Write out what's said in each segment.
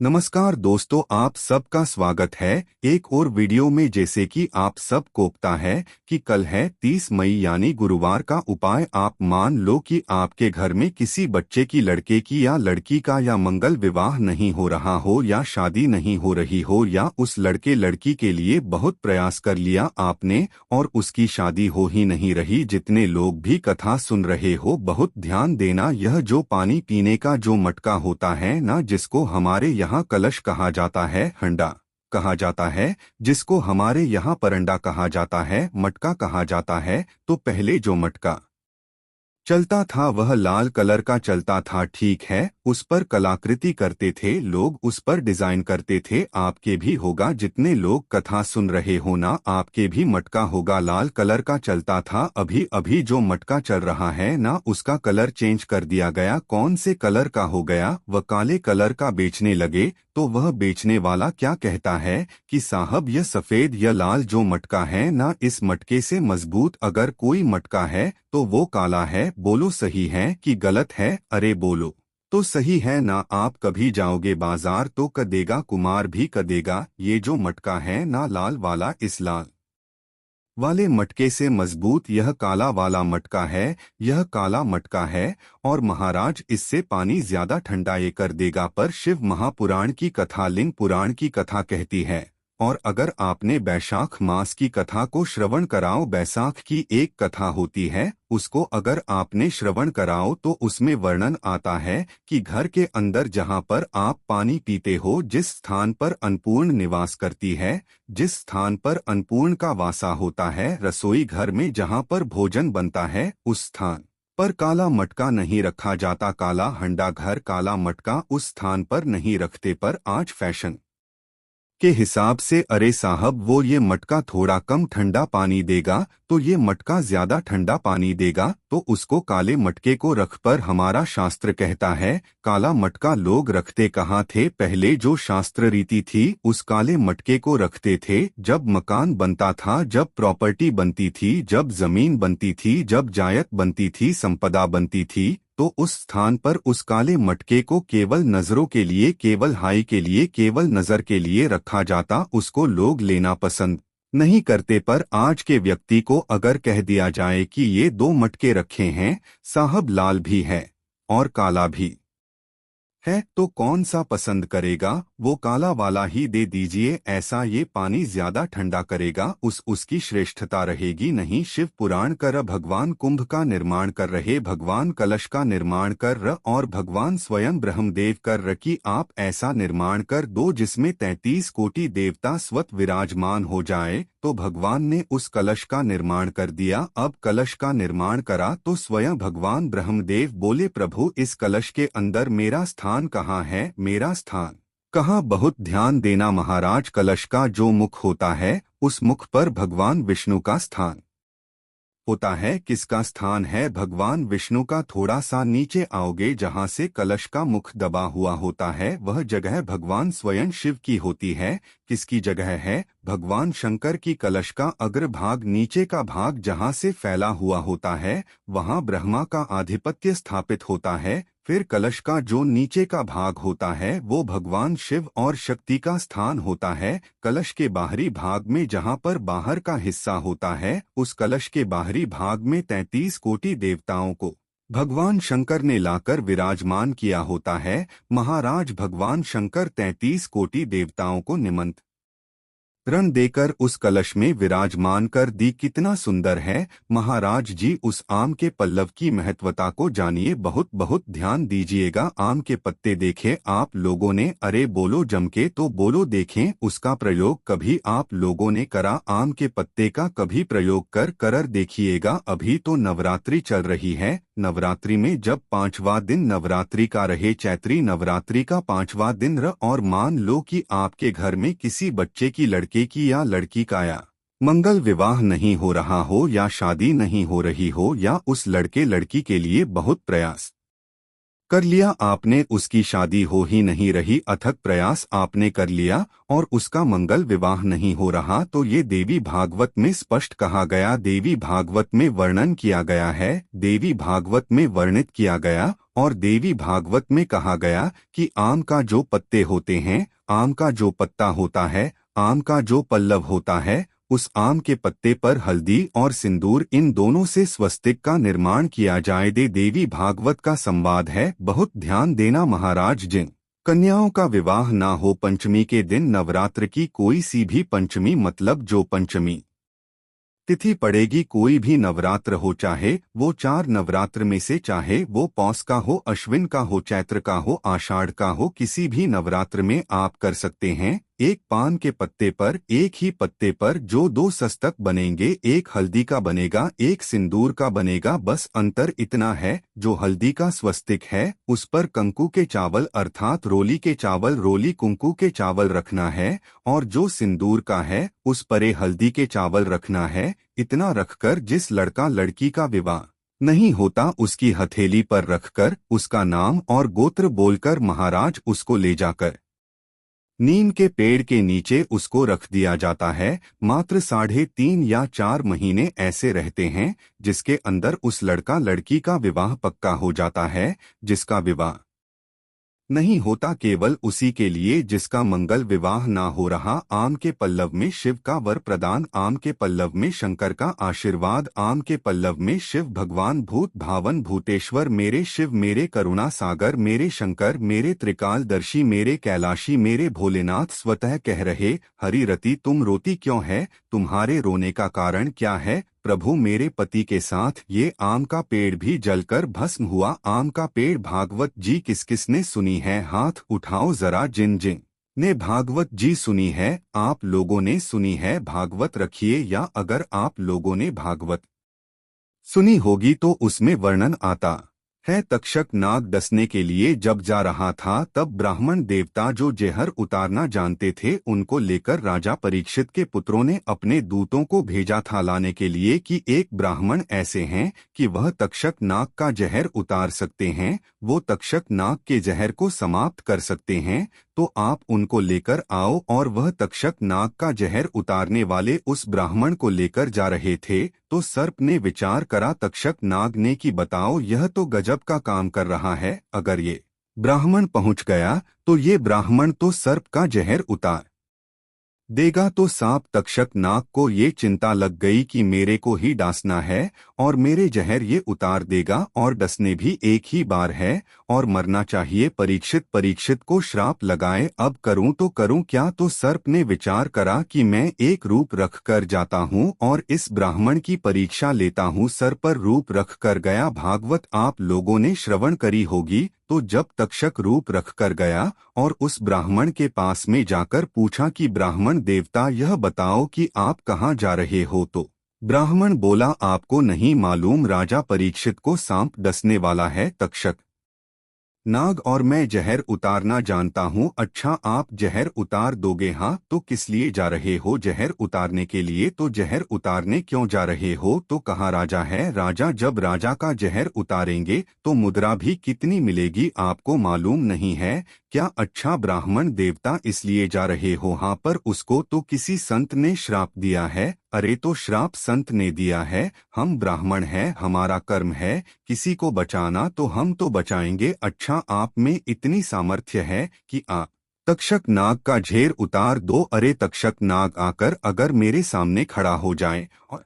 नमस्कार दोस्तों, आप सबका स्वागत है एक और वीडियो में। जैसे कि आप सब को पता है कि कल है 30 मई यानी गुरुवार का उपाय। आप मान लो कि आपके घर में किसी बच्चे की, लड़के की या लड़की का या मंगल विवाह नहीं हो रहा हो या शादी नहीं हो रही हो, या उस लड़के लड़की के लिए बहुत प्रयास कर लिया आपने और उसकी शादी हो ही नहीं रही। जितने लोग भी कथा सुन रहे हो, बहुत ध्यान देना। यह जो पानी पीने का जो मटका होता है ना, जिसको हमारे यहाँ कलश कहा जाता है, हंडा कहा जाता है, जिसको हमारे यहाँ परंडा कहा जाता है, मटका कहा जाता है, तो पहले जो मटका चलता था वह लाल कलर का चलता था, ठीक है। उस पर कलाकृति करते थे लोग, उस पर डिजाइन करते थे। आपके भी होगा, जितने लोग कथा सुन रहे हो ना, आपके भी मटका होगा लाल कलर का चलता था। अभी अभी जो मटका चल रहा है ना, उसका कलर चेंज कर दिया गया। कौन से कलर का हो गया? वह काले कलर का बेचने लगे। तो वह बेचने वाला क्या कहता है कि साहब, यह सफेद या लाल जो मटका है ना, इस मटके से मजबूत अगर कोई मटका है तो वो काला है। बोलो सही है कि गलत है? अरे बोलो तो सही है ना। आप कभी जाओगे बाजार तो कदेगा कुमार भी कदेगा, ये जो मटका है ना लाल वाला, इस लाल वाले मटके से मजबूत यह काला वाला मटका है। यह काला मटका है और महाराज इससे पानी ज्यादा ठंडा ये कर देगा। पर शिव महापुराण की कथा, लिंग पुराण की कथा कहती है। और अगर आपने बैशाख मास की कथा को श्रवण कराओ, बैसाख की एक कथा होती है, उसको अगर आपने श्रवण कराओ तो उसमें वर्णन आता है कि घर के अंदर जहाँ पर आप पानी पीते हो, जिस स्थान पर अन्नपूर्ण निवास करती है, जिस स्थान पर अन्नपूर्ण का वासा होता है, रसोई घर में जहाँ पर भोजन बनता है, उस स्थान पर काला मटका नहीं रखा जाता। काला हंडा घर, काला मटका उस स्थान पर नहीं रखते। पर आज फैशन के हिसाब से, अरे साहब वो ये मटका थोड़ा कम ठंडा पानी देगा तो ये मटका ज्यादा ठंडा पानी देगा, तो उसको काले मटके को रख। पर हमारा शास्त्र कहता है काला मटका लोग रखते कहाँ थे? पहले जो शास्त्र रीति थी, उस काले मटके को रखते थे जब मकान बनता था, जब प्रॉपर्टी बनती थी, जब जमीन बनती थी, जब जायत बनती थी, संपदा बनती थी। तो उस स्थान पर उस काले मटके को केवल नजरों के लिए, केवल हाई के लिए, केवल नजर के लिए रखा जाता। उसको लोग लेना पसंद नहीं करते। पर आज के व्यक्ति को अगर कह दिया जाए कि ये दो मटके रखे हैं साहब, लाल भी है और काला भी है, तो कौन सा पसंद करेगा? वो काला वाला ही दे दीजिए। ऐसा ये पानी ज्यादा ठंडा करेगा, उसकी श्रेष्ठता रहेगी नहीं। शिव पुराण कर भगवान कुंभ का निर्माण कर रहे, भगवान कलश का निर्माण कर र, और भगवान स्वयं ब्रह्मदेव कर र कि आप ऐसा निर्माण कर दो जिसमें 33 कोटि देवता स्वत विराजमान हो जाए। तो भगवान ने उस कलश का निर्माण कर दिया। अब कलश का निर्माण करा तो स्वयं भगवान ब्रह्मदेव बोले, प्रभु इस कलश के अंदर मेरा स्थान कहाँ है? मेरा स्थान कहाँ? बहुत ध्यान देना महाराज। कलश का जो मुख होता है, उस मुख पर भगवान विष्णु का स्थान होता है। किसका स्थान है? भगवान विष्णु का। थोड़ा सा नीचे आओगे, जहाँ से कलश का मुख दबा हुआ होता है, वह जगह भगवान स्वयं शिव की होती है। किसकी जगह है? भगवान शंकर की। कलश का अग्र भाग, नीचे का भाग जहाँ से फैला हुआ होता है, वहाँ ब्रह्मा का आधिपत्य स्थापित होता है। फिर कलश का जो नीचे का भाग होता है, वो भगवान शिव और शक्ति का स्थान होता है। कलश के बाहरी भाग में, जहाँ पर बाहर का हिस्सा होता है, उस कलश के बाहरी भाग में 33 कोटि देवताओं को भगवान शंकर ने लाकर विराजमान किया होता है। महाराज भगवान शंकर 33 कोटि देवताओं को निमंत्रण रण देकर उस कलश में विराजमान कर दी। कितना सुंदर है महाराज जी। उस आम के पल्लव की महत्वता को जानिए, बहुत बहुत ध्यान दीजिएगा। आम के पत्ते देखे आप लोगों ने? अरे बोलो जम के तो बोलो। देखें उसका प्रयोग कभी आप लोगों ने करा? आम के पत्ते का कभी प्रयोग कर देखिएगा। अभी तो नवरात्रि चल रही है। नवरात्रि में जब 5वां दिन नवरात्रि का रहे, चैत्री नवरात्रि का 5वां दिन र, और मान लो कि आपके घर में किसी बच्चे की, लड़के की या लड़की का या मंगल विवाह नहीं हो रहा हो, या शादी नहीं हो रही हो, या उस लड़के लड़की के लिए बहुत प्रयास कर लिया आपने, उसकी शादी हो ही नहीं रही, अथक प्रयास आपने कर लिया और उसका मंगल विवाह नहीं हो रहा, तो ये देवी भागवत में स्पष्ट कहा गया, देवी भागवत में वर्णन किया गया है, देवी भागवत में वर्णित किया गया। और देवी भागवत में कहा गया कि आम का जो पत्ते होते हैं, आम का जो पत्ता होता है, आम का जो पल्लव होता है, उस आम के पत्ते पर हल्दी और सिंदूर, इन दोनों से स्वस्तिक का निर्माण किया जाए। देवी भागवत का संवाद है, बहुत ध्यान देना महाराज। जिन कन्याओं का विवाह ना हो पंचमी के दिन, नवरात्र की कोई सी भी पंचमी, मतलब जो पंचमी तिथि पड़ेगी, कोई भी नवरात्र हो, चाहे वो 4 नवरात्र में से, चाहे वो पौष का हो, अश्विन का हो, चैत्र का हो, आषाढ़ का हो, किसी भी नवरात्र में आप कर सकते हैं। एक पान के पत्ते पर, एक ही पत्ते पर जो 2 सस्तक बनेंगे, एक हल्दी का बनेगा, एक सिंदूर का बनेगा। बस अंतर इतना है, जो हल्दी का स्वस्तिक है उस पर कंकु के चावल अर्थात रोली के चावल, रोली कुंकू के चावल रखना है, और जो सिंदूर का है उस परे हल्दी के चावल रखना है। इतना रखकर जिस लड़का लड़की का विवाह नहीं होता उसकी हथेली पर रखकर उसका नाम और गोत्र बोलकर महाराज उसको ले जाकर नीम के पेड़ के नीचे उसको रख दिया जाता है। मात्र 3.5 या 4 महीने ऐसे रहते हैं जिसके अंदर उस लड़का लड़की का विवाह पक्का हो जाता है। जिसका विवाह नहीं होता केवल उसी के लिए जिसका मंगल विवाह ना हो रहा। आम के पल्लव में शिव का वर प्रदान, आम के पल्लव में शंकर का आशीर्वाद, आम के पल्लव में शिव भगवान भूत भावन भूतेश्वर, मेरे शिव, मेरे करुणा सागर, मेरे शंकर, मेरे त्रिकालदर्शी, मेरे कैलाशी, मेरे भोलेनाथ स्वतः कह रहे, हरि रति तुम रोती क्यों है, तुम्हारे रोने का कारण क्या है प्रभु। मेरे पति के साथ ये आम का पेड़ भी जलकर भस्म हुआ। आम का पेड़ भागवत जी किस किस ने सुनी है, हाथ उठाओ जरा। जिन जिन ने भागवत जी सुनी है, आप लोगों ने सुनी है, भागवत रखिए, या अगर आप लोगों ने भागवत सुनी होगी तो उसमें वर्णन आता है। तक्षक नाग डसने के लिए जब जा रहा था तब ब्राह्मण देवता जो जहर उतारना जानते थे उनको लेकर राजा परीक्षित के पुत्रों ने अपने दूतों को भेजा था लाने के लिए कि एक ब्राह्मण ऐसे हैं कि वह तक्षक नाग का जहर उतार सकते हैं, वो तक्षक नाग के जहर को समाप्त कर सकते हैं, तो आप उनको लेकर आओ। और वह तक्षक नाग का जहर उतारने वाले उस ब्राह्मण को लेकर जा रहे थे तो सर्प ने विचार करा तक्षक नाग ने कि बताओ यह तो गजब का काम कर रहा है, अगर ये ब्राह्मण पहुंच गया तो ये ब्राह्मण तो सर्प का जहर उतार देगा। तो सांप तक्षक नाग को ये चिंता लग गई कि मेरे को ही डांसना है और मेरे जहर ये उतार देगा, और डसने भी एक ही बार है और मरना चाहिए। परीक्षित को श्राप लगाए, अब करूं तो करूं क्या। तो सर्प ने विचार करा कि मैं एक रूप रख कर जाता हूं और इस ब्राह्मण की परीक्षा लेता हूं। सर पर रूप रख कर गया। भागवत आप लोगों ने श्रवण करी होगी। तो जब तक्षक रूप रख कर गया और उस ब्राह्मण के पास में जाकर पूछा कि ब्राह्मण देवता यह बताओ कि आप कहाँ जा रहे हो, तो ब्राह्मण बोला आपको नहीं मालूम, राजा परीक्षित को सांप डसने वाला है तक्षक नाग और मैं जहर उतारना जानता हूँ। अच्छा आप जहर उतार दोगे? हाँ। तो किस लिए जा रहे हो? जहर उतारने के लिए। तो जहर उतारने क्यों जा रहे हो? तो कहाँ राजा है, राजा जब राजा का जहर उतारेंगे तो मुद्रा भी कितनी मिलेगी आपको मालूम नहीं है क्या? अच्छा ब्राह्मण देवता इसलिए जा रहे हो? हाँ। पर उसको तो किसी संत ने श्राप दिया है। अरे तो श्राप संत ने दिया है, हम ब्राह्मण हैं, हमारा कर्म है किसी को बचाना, तो हम तो बचाएंगे। अच्छा आप में इतनी सामर्थ्य है कि आप तक्षक नाग का झेर उतार दो। अरे तक्षक नाग आकर अगर मेरे सामने खड़ा हो जाए और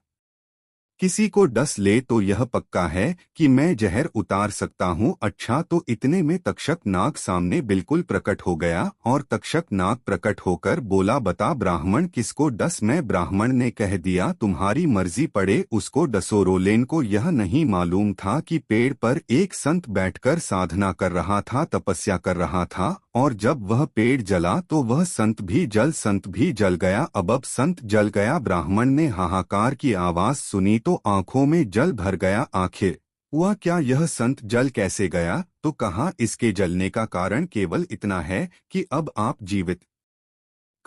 किसी को डस ले तो यह पक्का है कि मैं जहर उतार सकता हूँ। अच्छा तो इतने में तक्षक नाग सामने बिल्कुल प्रकट हो गया और तक्षक नाग प्रकट होकर बोला बता ब्राह्मण किसको डस? मैं ब्राह्मण ने कह दिया तुम्हारी मर्जी पड़े उसको डसो। रोलेन को यह नहीं मालूम था कि पेड़ पर एक संत बैठकर साधना कर रहा था, तपस्या कर रहा था, और जब वह पेड़ जला तो वह संत भी जल गया। अब संत जल गया। ब्राह्मण ने हाहाकार की आवाज सुनी तो आंखों में जल भर गया। आखिर हुआ क्या? यह संत जल कैसे गया? तो कहा इसके जलने का कारण केवल इतना है कि अब आप जीवित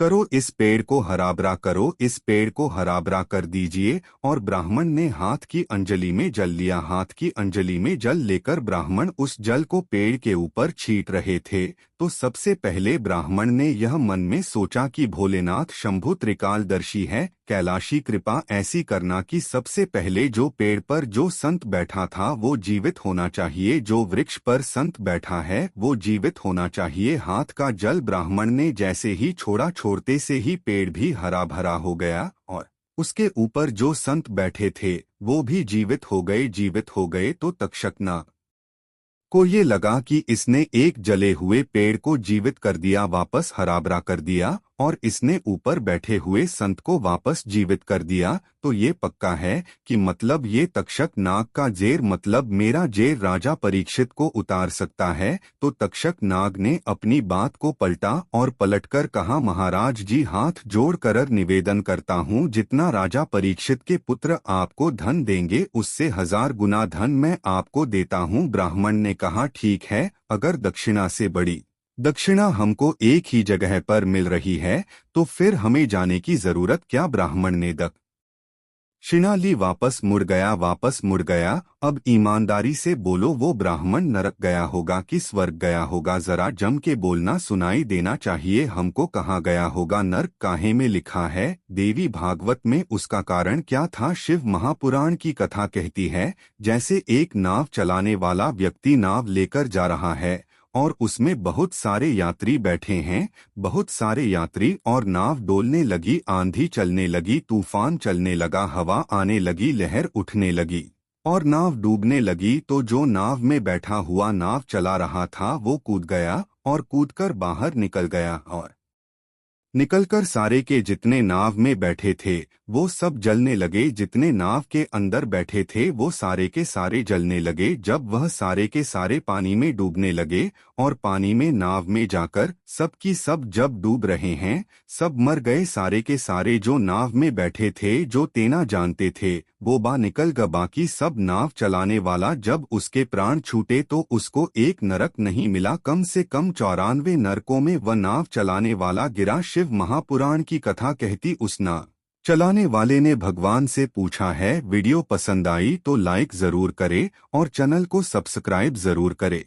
करो, इस पेड़ को हराभरा करो, इस पेड़ को हराभरा कर दीजिए। और ब्राह्मण ने हाथ की अंजलि में जल लिया। हाथ की अंजलि में जल लेकर ब्राह्मण उस जल को पेड़ के ऊपर छींट रहे थे। तो सबसे पहले ब्राह्मण ने यह मन में सोचा कि भोलेनाथ शंभु त्रिकालदर्शी है, कैलाशी कृपा ऐसी करना कि सबसे पहले जो पेड़ पर जो संत बैठा था वो जीवित होना चाहिए, जो वृक्ष पर संत बैठा है वो जीवित होना चाहिए। हाथ का जल ब्राह्मण ने जैसे ही छोड़ा, छोड़ते से ही पेड़ भी हरा भरा हो गया और उसके ऊपर जो संत बैठे थे वो भी जीवित हो गए। जीवित हो गए तो तक्षक नाग को ये लगा कि इसने एक जले हुए पेड़ को जीवित कर दिया, वापस हराभरा कर दिया, और इसने ऊपर बैठे हुए संत को वापस जीवित कर दिया। तो ये पक्का है कि मतलब ये तक्षक नाग का जेर, मतलब मेरा जेर राजा परीक्षित को उतार सकता है। तो तक्षक नाग ने अपनी बात को पलटा और पलटकर कहा, महाराज जी हाथ जोड़कर निवेदन करता हूँ, जितना राजा परीक्षित के पुत्र आपको धन देंगे उससे 1000 गुना धन मैं आपको देता हूँ। ब्राह्मण ने कहा, ठीक है, अगर दक्षिणा से बड़ी दक्षिणा हमको एक ही जगह पर मिल रही है तो फिर हमें जाने की जरूरत क्या। ब्राह्मण ने दक्षिणा ली, वापस मुड़ गया, वापस मुड़ गया। अब ईमानदारी से बोलो, वो ब्राह्मण नरक गया होगा कि स्वर्ग गया होगा? जरा जम के बोलना, सुनाई देना चाहिए हमको। कहाँ गया होगा? नरक काहे में लिखा है? देवी भागवत में उसका कारण क्या था? शिव महापुराण की कथा कहती है, जैसे एक नाव चलाने वाला व्यक्ति नाव लेकर जा रहा है और उसमें बहुत सारे यात्री बैठे हैं, बहुत सारे यात्री, और नाव डोलने लगी, आंधी चलने लगी, तूफान चलने लगा, हवा आने लगी, लहर उठने लगी और नाव डूबने लगी। तो जो नाव में बैठा हुआ नाव चला रहा था वो कूद गया और कूदकर बाहर निकल गया, और निकलकर सारे के जितने नाव में बैठे थे वो सब जलने लगे। जितने नाव के अंदर बैठे थे वो सारे के सारे जलने लगे। जब वह सारे के सारे पानी में डूबने लगे और पानी में नाव में जाकर सब की सब जब डूब रहे हैं, सब मर गए सारे के सारे। जो नाव में बैठे थे, जो तेना जानते थे, वो बा निकल गया। बाकी सब नाव चलाने वाला जब उसके प्राण छूटे तो उसको एक नरक नहीं मिला, कम से कम 94 नरकों में वह नाव चलाने वाला गिरा। शिव महापुराण की कथा कहती उस नाव चलाने वाले ने भगवान से पूछा है। वीडियो पसंद आई तो लाइक जरूर करे और चैनल को सब्सक्राइब जरूर करे।